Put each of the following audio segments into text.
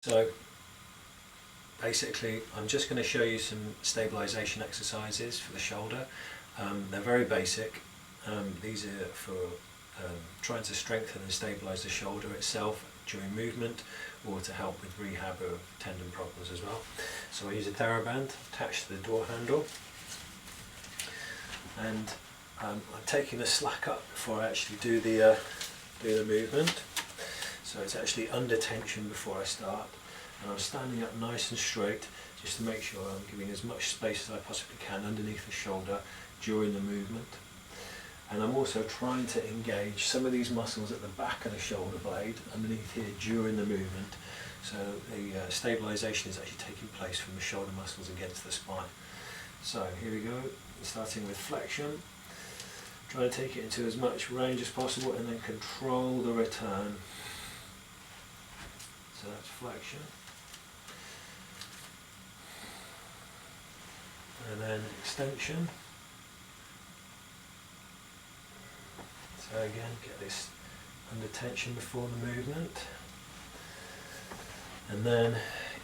So basically I'm just going to show you some stabilization exercises for the shoulder. They're very basic. These are for trying to strengthen and stabilize the shoulder itself during movement, or to help with rehab of tendon problems as well. So I use a TheraBand attached to the door handle, and I'm taking the slack up before I actually do the movement. So it's actually under tension before I start, and I'm standing up nice and straight just to make sure I'm giving as much space as I possibly can underneath the shoulder during the movement. And I'm also trying to engage some of these muscles at the back of the shoulder blade underneath here during the movement. So the stabilization is actually taking place from the shoulder muscles against the spine. So here we go, starting with flexion. Try to take it into as much range as possible and then control the return. So that's flexion. And then extension. So again, get this under tension before the movement. And then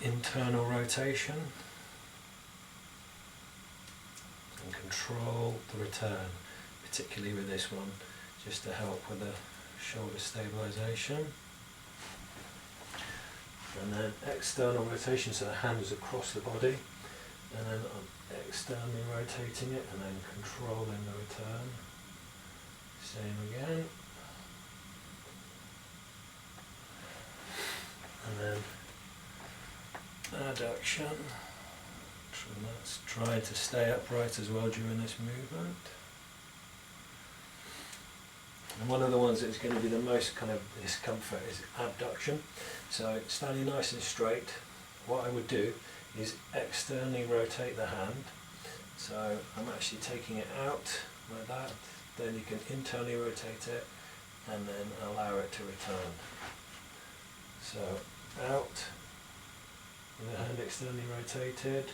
internal rotation. And control the return, particularly with this one, just to help with the shoulder stabilization. And then external rotation, so the hand is across the body. And then I'm externally rotating it and then controlling the return. Same again. And then adduction. And that's trying to stay upright as well during this movement. And one of the ones that's going to be the most kind of discomfort is abduction. So standing nice and straight, what I would do is externally rotate the hand. So I'm actually taking it out like that. Then you can internally rotate it and then allow it to return. So out, with the hand externally rotated,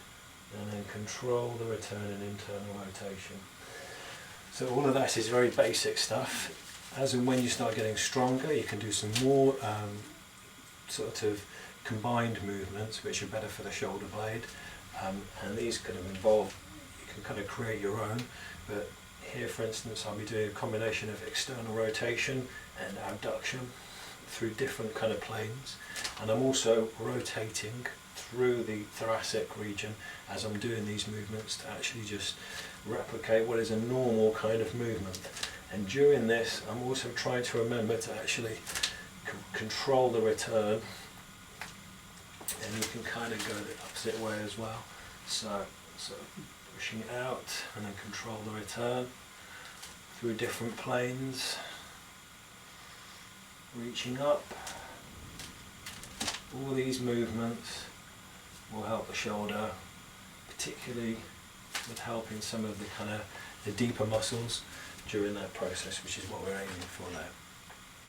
and then control the return and internal rotation. So all of that is very basic stuff. As and when you start getting stronger, you can do some more sort of combined movements which are better for the shoulder blade, and these kind of involve, you can kind of create your own, but here for instance I'll be doing a combination of external rotation and abduction through different kind of planes, and I'm also rotating through the thoracic region as I'm doing these movements to actually just replicate what is a normal kind of movement. And during this I'm also trying to remember to actually control the return, and you can kind of go the opposite way as well. So pushing it out and then control the return through different planes, reaching up. All these movements will help the shoulder, particularly with helping some of the kind of the deeper muscles during that process, which is what we're aiming for there.